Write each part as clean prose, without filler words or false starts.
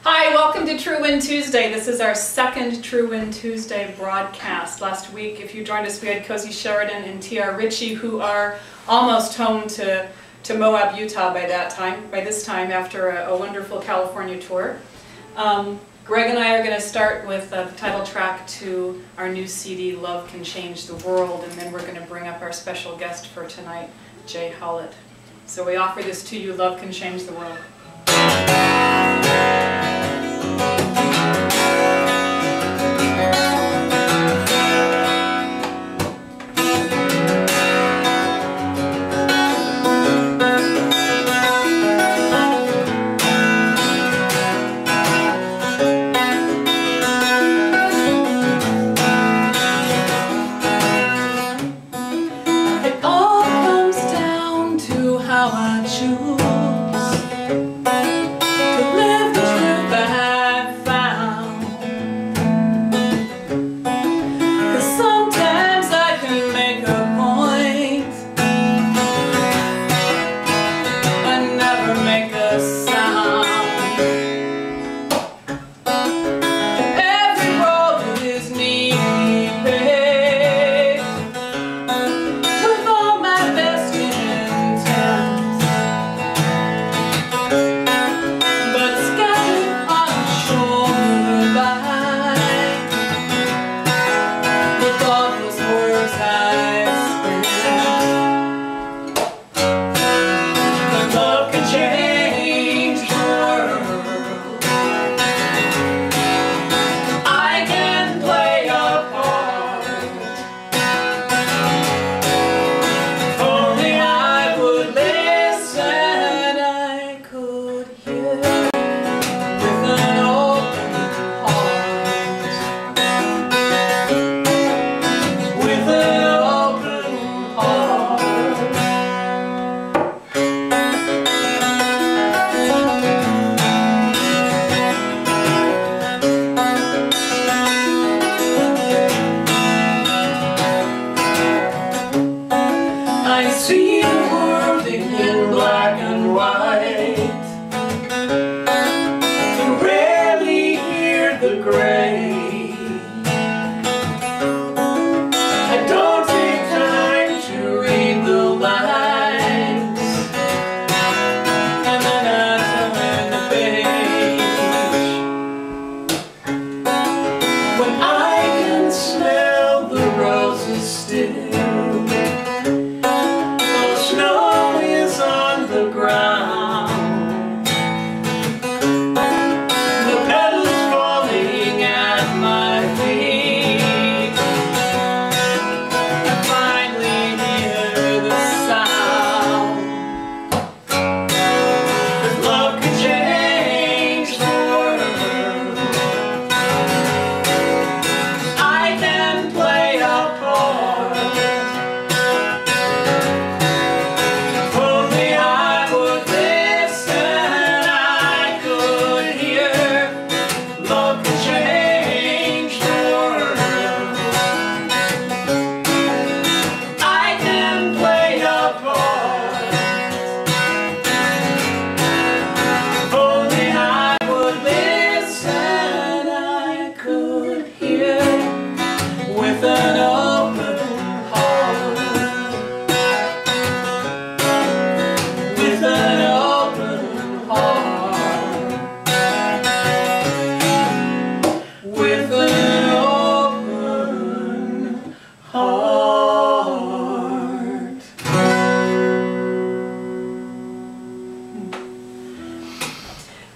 Hi, welcome to TrueWind Tuesday. This is our second TrueWind Tuesday broadcast. Last week, if you joined us, we had Cozy Sheridan and T.R. Ritchie, who are almost home to Moab, Utah by this time after a wonderful California tour. Greg and I are going to start with the title track to our new CD, Love Can Change the World, and then we're going to bring up our special guest for tonight, Jay Howlett. So we offer this to you, Love Can Change the World.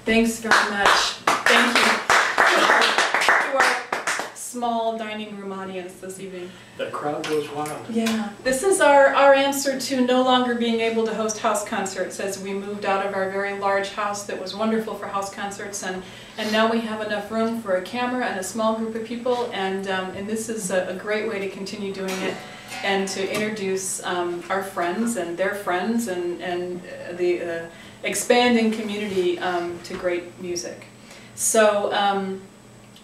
Thanks very much. Thank you to our small dining room audience this evening. The crowd goes wild. Yeah. This is our answer to no longer being able to host house concerts, as we moved out of our very large house that was wonderful for house concerts, and now we have enough room for a camera and a small group of people, and this is a great way to continue doing it and to introduce our friends and their friends and the expanding community to great music. So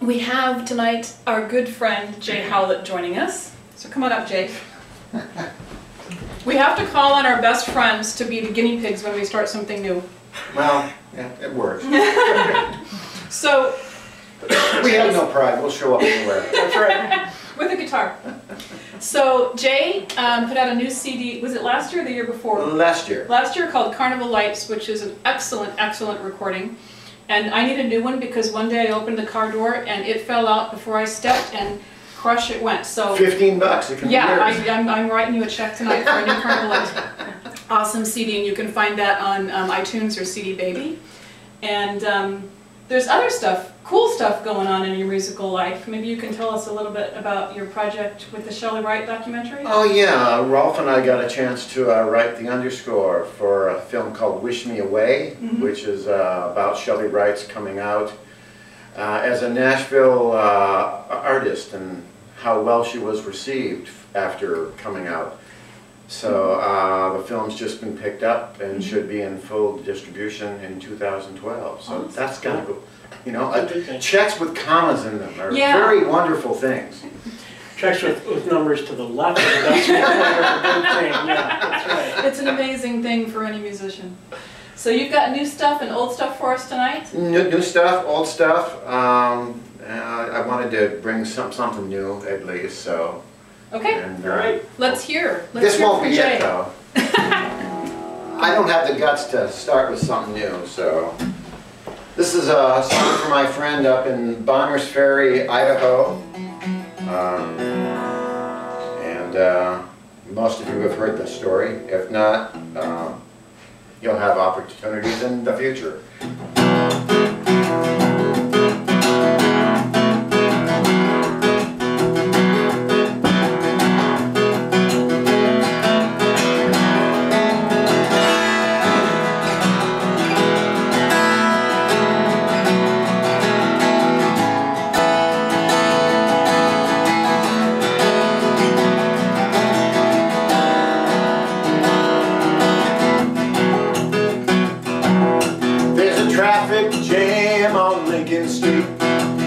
we have tonight our good friend Jay Howlett joining us. So come on up, Jay. We have to call on our best friends to be the guinea pigs when we start something new. Well, yeah, it works. So We have no pride. We'll show up anywhere. That's right. with a guitar. So Jay put out a new CD. Was it last year or the year before? Last year. Last year, called Carnival Lights, which is an excellent, excellent recording. And I need a new one because one day I opened the car door and it fell out before I stepped and crush it went. So $15. It can be yours. I'm writing you a check tonight for a new Carnival Lights awesome CD, and you can find that on iTunes or CD Baby. And there's other stuff, cool stuff going on in your musical life. Maybe you can tell us a little bit about your project with the Shelley Wright documentary? Oh yeah, Rolf and I got a chance to write the underscore for a film called Wish Me Away, which is about Shelley Wright's coming out as a Nashville artist and how well she was received after coming out. So the film's just been picked up and should be in full distribution in 2012. So that's kind of cool. You know, checks with commas in them are very wonderful things. Checks with numbers to the left of the decimal point are a good thing. Yeah, that's right. It's an amazing thing for any musician. So you've got new stuff and old stuff for us tonight? New stuff, old stuff. I wanted to bring something new at least. So. Okay. And, all right. Let's hear. This won't be it though. I don't have the guts to start with something new, so. This is a song for my friend up in Bonners Ferry, Idaho. And most of you have heard this story. If not, you'll have opportunities in the future.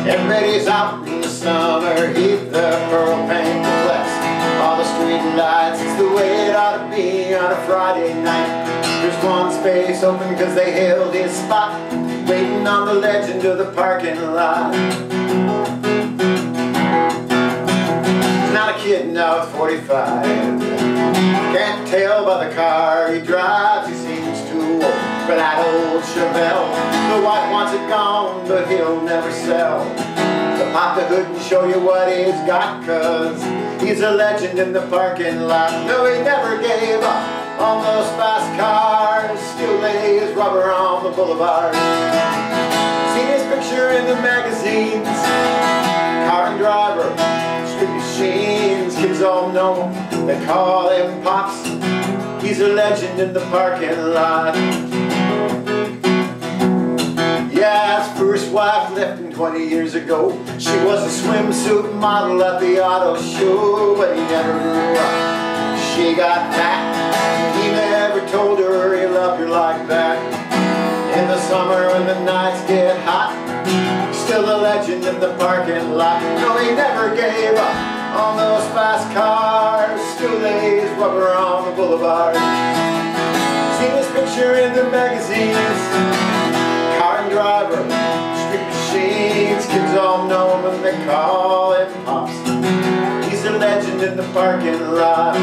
Everybody's out in the summer heat, the pearl paint flex, all the street lights, it's the way it ought to be on a Friday night. There's one space open because they held his spot, waiting on the legend of the parking lot. He's not a kid now at 45, can't tell by the car he drives, he seems too old for that old Chevelle. The wife wants it gone, but he'll never sell. So pop the hood and show you what he's got, cause he's a legend in the parking lot. No, he never gave up on those fast cars, still lays rubber on the boulevard. Seen his picture in the magazines, car and driver, street machines, kids all know him, they call him Pops. He's a legend in the parking lot. Yeah, his first wife left him 20 years ago. She was a swimsuit model at the auto show, but he never grew up. She got fat. He never told her he loved her like that. In the summer when the nights get hot, still a legend in the parking lot. No, he never gave up on those fast cars, still lays rubber on the boulevard. Seen his picture in the magazines, car and driver, street machines, kids all know him and they call him Pops. He's a legend in the parking lot.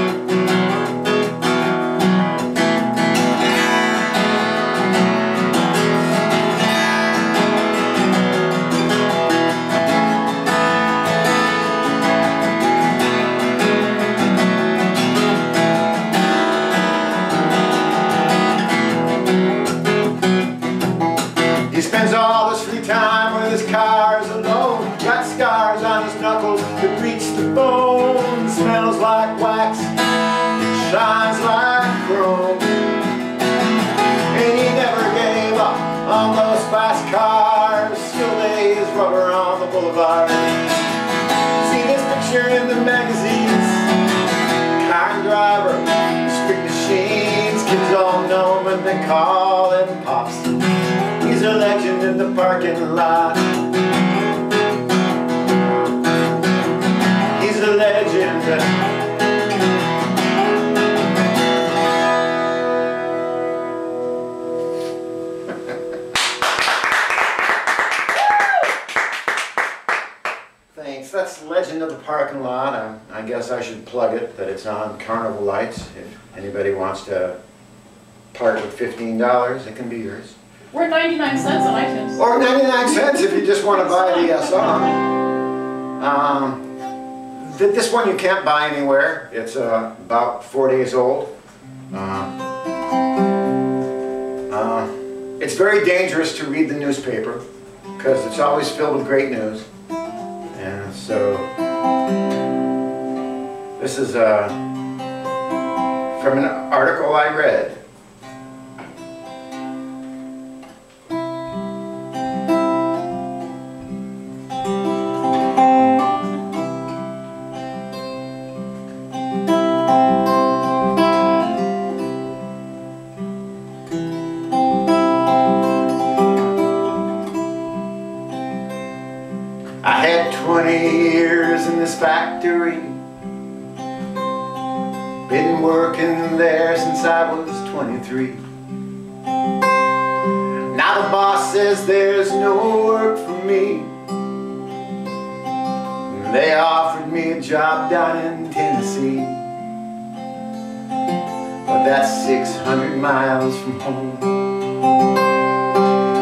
He spends all his free time with his cars alone. Got scars on his knuckles that reach the bone. Smells like wax, shines like chrome. And he never gave up on those fast cars, still lays rubber on the boulevard. Seen his picture in the magazines, car and driver, street machines, kids all know him and they call him Pops. He's a legend in the parking lot. He's a legend. that's Legend of the Parking Lot. I guess I should plug it, that it's on Carnival Lights. If anybody wants to part with $15, it can be yours. We're 99 cents on iTunes. Or 99 cents if you just want to buy the song. This one you can't buy anywhere. It's about 4 days old. It's very dangerous to read the newspaper because it's always filled with great news. And so this is from an article I read. I had 20 years in this factory, been working there since I was 23. Now the boss says there's no work for me. They offered me a job down in Tennessee, but that's 600 miles from home.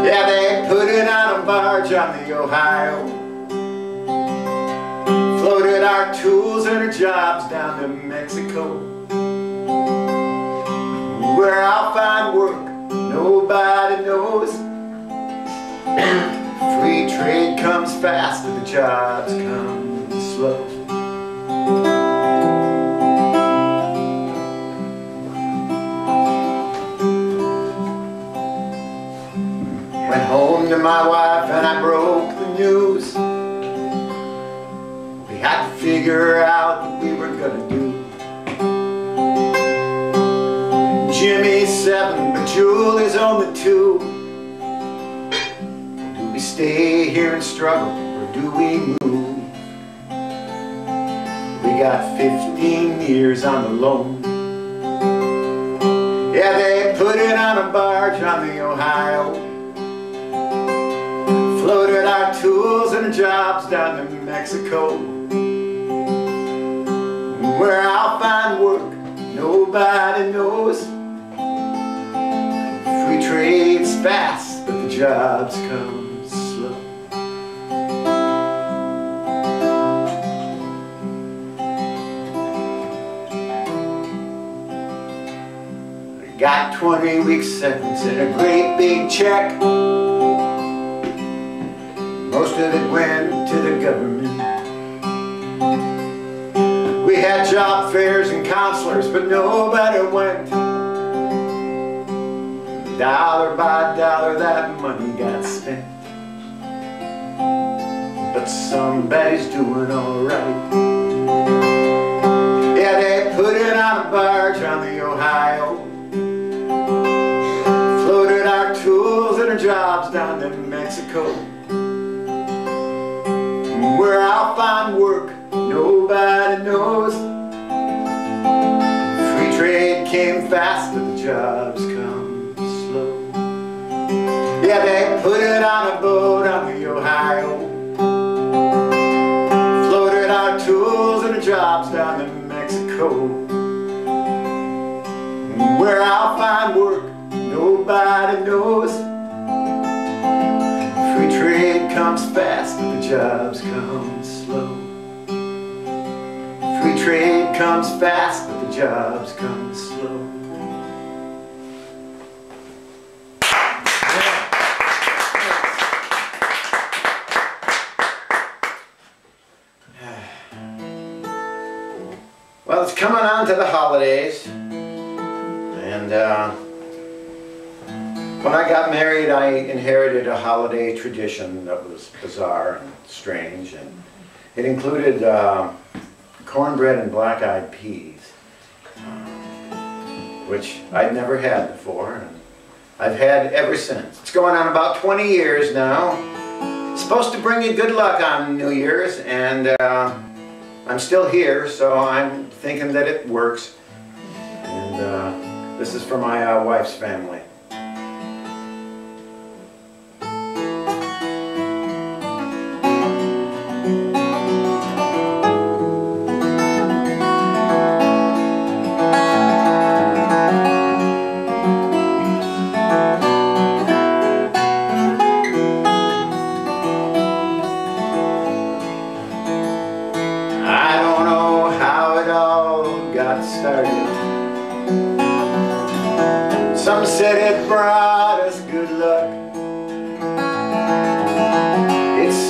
Yeah, they put it on a barge on the Ohio, floated our tools and our jobs down to Mexico, where I'll find work nobody knows. Free trade comes fast and the jobs come slow. Went home to my wife and I broke the news. We had to figure out what we were gonna do. Jimmy's 7, but Julie's only 2. Do we stay here and struggle, or do we move? We got 15 years on the loan. Yeah, they put it on a barge on the Ohio, floated our tools and our jobs down to Mexico, where I'll find work nobody knows. Free trade's fast, but the jobs come slow. I got 20 weeks sentence and a great big check. Most of it went to the government. We had job fairs and counselors, but nobody went. Dollar by dollar that money got spent, but somebody's doing alright. Yeah, they put it on a barge on the Ohio, floated our tools and our jobs down to Mexico, where I'll find work nobody knows. Free trade came fast but the jobs come slow. Yeah, they put it on a boat on the Ohio, floated our tools and our jobs down to Mexico, where I'll find work nobody knows. Free trade comes fast but the jobs come slow. Free trade comes fast but the jobs come slow. Well, it's coming on to the holidays, and when I got married I inherited a holiday tradition that was bizarre and strange, and it included cornbread and black-eyed peas, which I'd never had before, and I've had ever since. It's going on about 20 years now. It's supposed to bring you good luck on New Year's, and I'm still here, so I'm thinking that it works. And this is for my wife's family.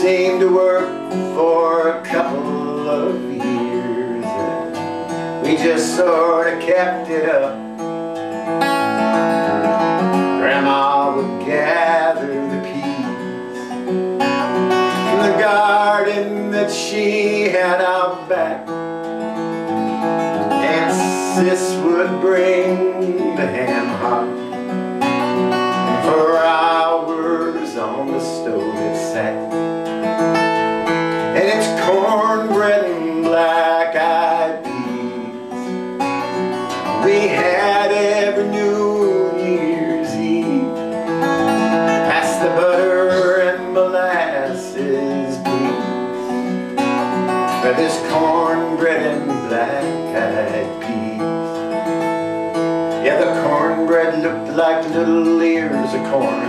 seemed to work for a couple of years, and we just sort of kept it up. Grandma would gather the peas from the garden that she had out back, and Sis would bring the ham hock, and for hours on the stove it sat. And it's cornbread and black-eyed peas we had every New Year's Eve. Pass the butter and molasses, please, for this cornbread and black-eyed peas. Yeah, the cornbread looked like little ears of corn.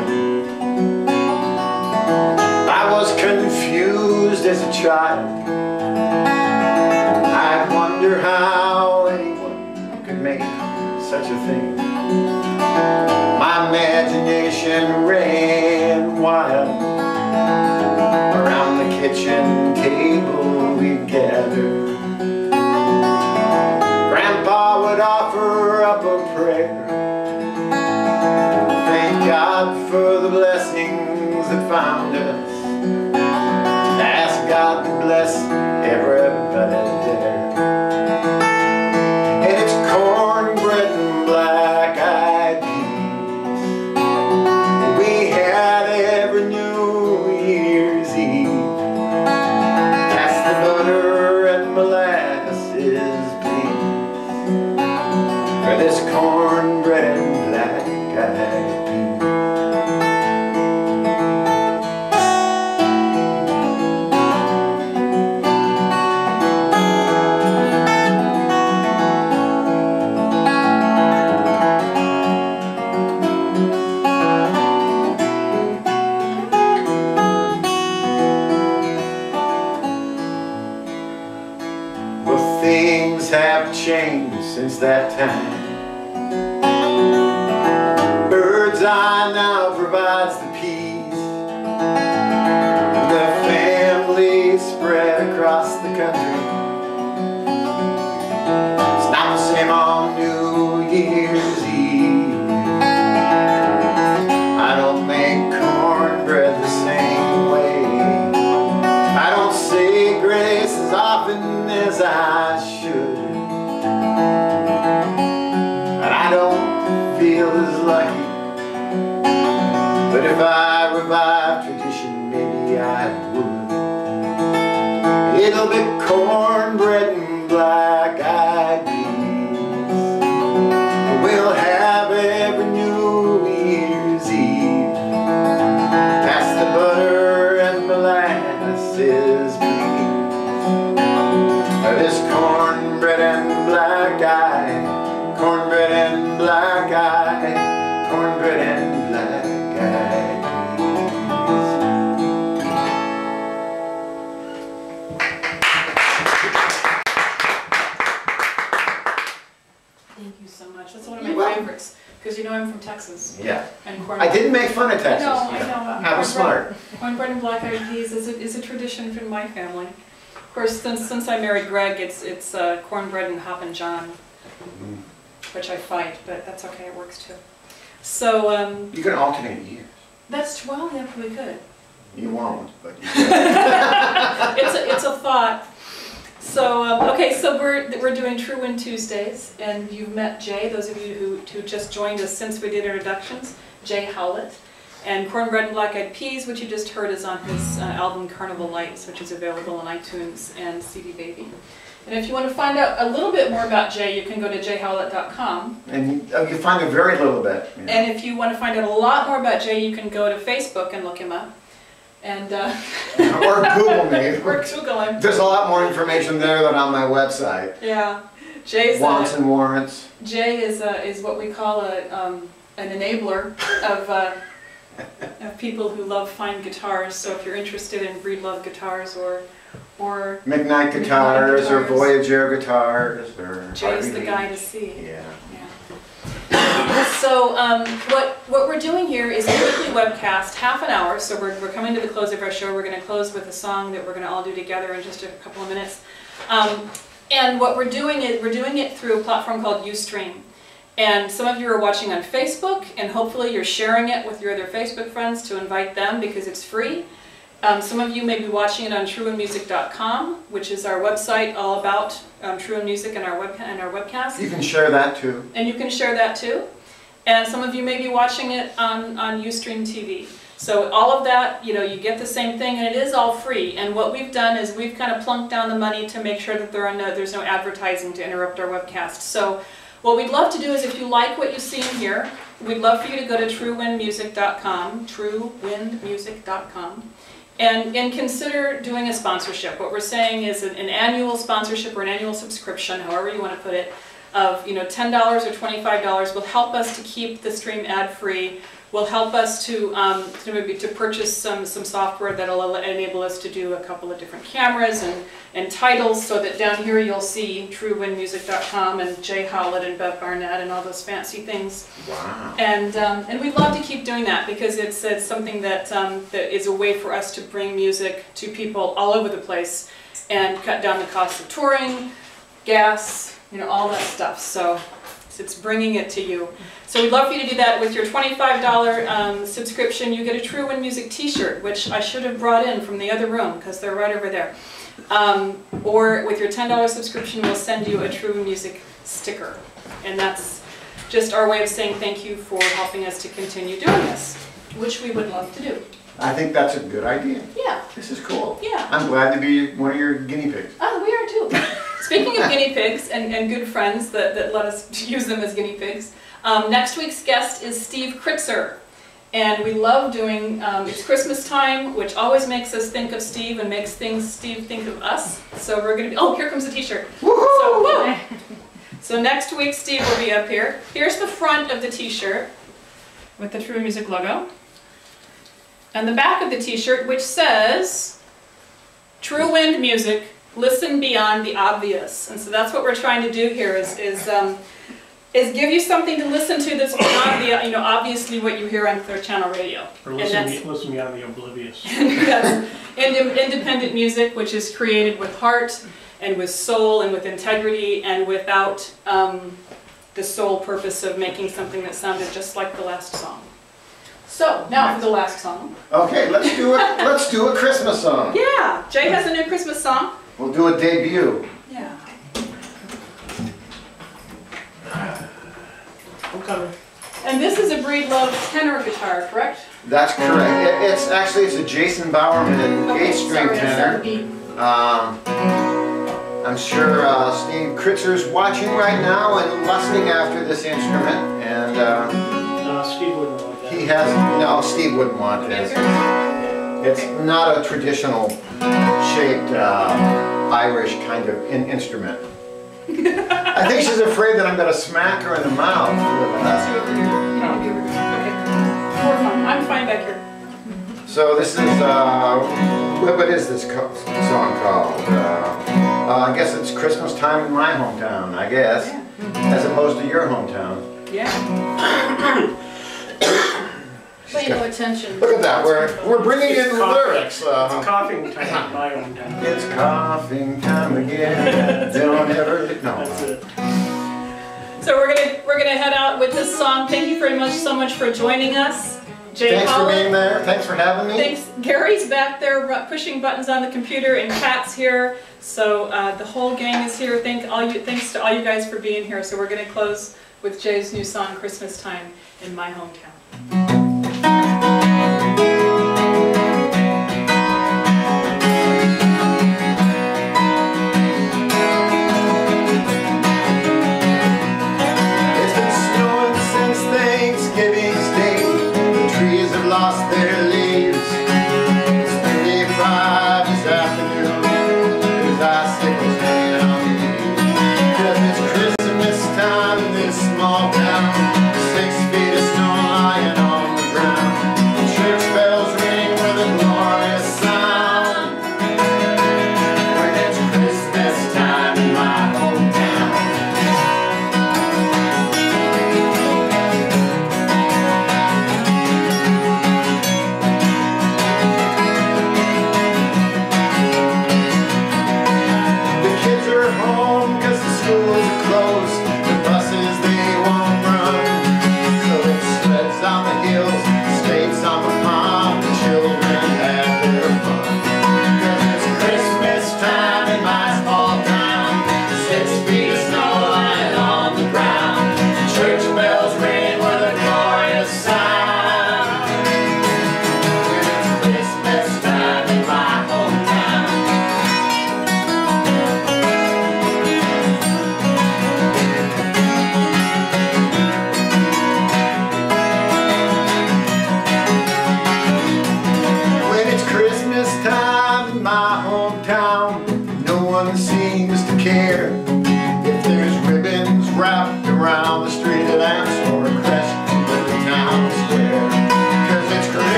I was confused as a child. I wonder how anyone could make such a thing. My imagination ran wild. Around the kitchen table we'd gather. Grandpa would offer up a prayer. Thank God for the blessings that found us. Ask God to bless everybody there. And it's cornbread and black-eyed peas we had every New Year's Eve. Pass the butter and molasses, please, for this cornbread and black-eyed peas. Things have changed since that time. Bird's Eye now provides the peas. The family spread across the country. It's not the same on New Year's Eve. I don't make cornbread the same way. I don't say grace as often as I should, and I don't feel as lucky. But if I revive tradition, maybe I would. It'll be cornbread and black-eyed peas we'll have every New Year's Eve. Pass the butter and molasses, this cornbread and black-eyed, cornbread and black-eyed, cornbread and black-eyed Thank you so much. That's one of my favorites, because you know I'm from Texas. Yeah. And cornbread. I didn't make fun of Texas. I know. I was smart. Cornbread and black-eyed peas is a tradition from my family. Of course, since I married Greg, it's cornbread and Hoppin' John, which I fight, but that's okay, it works too. So you can alternate years. That's well, yeah, we could. You won't, but you can. it's a thought. So okay, so we're doing TrueWind Tuesdays, and you've met Jay. Those of you who just joined us since we did introductions, Jay Howlett. And Cornbread and Black-Eyed Peas, which you just heard, is on his album Carnival Lights, which is available on iTunes and CD Baby. And if you want to find out a little bit more about Jay, you can go to jayhowlett.com. And you find a very little bit. You know. And if you want to find out a lot more about Jay, you can go to Facebook and look him up. And or Google me. Or Google him. There's a lot more information there than on my website. Yeah. Jay's wants and warrants. Jay is what we call an enabler of people who love fine guitars. So if you're interested in Breedlove guitars or McKnight guitars or Voyager guitars or Jay's the guy to see. Yeah. Yeah. So what we're doing here is a weekly webcast, half an hour. So we're coming to the close of our show. We're going to close with a song that we're going to all do together in just a couple of minutes. And what we're doing is we're doing it through a platform called Ustream. And some of you are watching on Facebook, and hopefully you're sharing it with your other Facebook friends to invite them because it's free. Some of you may be watching it on TrueWindMusic.com, which is our website all about TrueWind Music and our webcast. You can share that too. And you can share that too. And some of you may be watching it on Ustream TV. So all of that, you know, you get the same thing, and it is all free. And what we've done is we've kind of plunked down the money to make sure that there's no advertising to interrupt our webcast. So what we'd love to do is, if you like what you see in here, we'd love for you to go to TrueWindMusic.com, TrueWindMusic.com, and consider doing a sponsorship. What we're saying is an annual sponsorship or an annual subscription, however you want to put it, of $10 or $25 will help us to keep the stream ad-free, will help us to purchase some software that will enable us to do a couple of different cameras and titles, so that down here you'll see TrueWindMusic.com and Jay Howlett and Bev Barnett and all those fancy things. Wow. And we'd love to keep doing that because it's something that is a way for us to bring music to people all over the place and cut down the cost of touring, gas, all that stuff. So it's bringing it to you. So we'd love for you to do that. With your $25 subscription, you get a TrueWind Music t-shirt, which I should have brought in from the other room because they're right over there. Or with your $10 subscription, we'll send you a TrueWind Music sticker. And that's just our way of saying thank you for helping us to continue doing this, which we would love to do. I think that's a good idea. Yeah. This is cool. Yeah. I'm glad to be one of your guinea pigs. Oh, we are too. Speaking of guinea pigs and good friends that let us use them as guinea pigs, next week's guest is Steve Kritzer. And we love doing, it's Christmas time, which always makes us think of Steve and makes Steve think of us. So we're going to be, oh, here comes the t-shirt. So next week Steve will be up here. Here's the front of the t-shirt with the TrueWind Music logo. And the back of the t-shirt, which says, TrueWind Music, listen beyond the obvious. And so that's what we're trying to do here is give you something to listen to that's beyond the, obviously what you hear on Clear Channel Radio. Or listen beyond the oblivious. Yes. Independent music, which is created with heart and with soul and with integrity and without the sole purpose of making something that sounded just like the last song. So, now for the last song. Okay, let's do a Christmas song. Yeah, Jay has a new Christmas song. We'll do a debut. Yeah. I'm coming. And this is a Breedlove tenor guitar, correct? That's correct. It's a Jason Bowerman 8-string tenor. I'm sure Steve Kritzer's watching right now and lusting after this instrument, and Steve wouldn't want that. Steve wouldn't want this. It's not a traditional shaped Irish kind of instrument. I think she's afraid that I'm going to smack her in the mouth. Let's see over here. Okay. More fun. I'm fine back here. So this is, what is this song called? I guess it's Christmas time in my hometown, I guess, as opposed to your hometown. Yeah. Pay no attention. Look at that, we're bringing in the lyrics. It's coughing time in my hometown. It's coughing time again. Don't ever. No. That's it. So we're gonna head out with this song. Thank you very much so much for joining us. Jay Thanks Howlett. for being there. Thanks for having me. Thanks. Gary's back there pushing buttons on the computer, and Pat's here. So the whole gang is here. Thanks to all you guys for being here. So we're gonna close with Jay's new song, Christmas Time in My Hometown. Lost their leaves. It's 35 this afternoon. There's icicles hanging on the eaves. 'Cause it's Christmas time in this small town. 6 feet of snow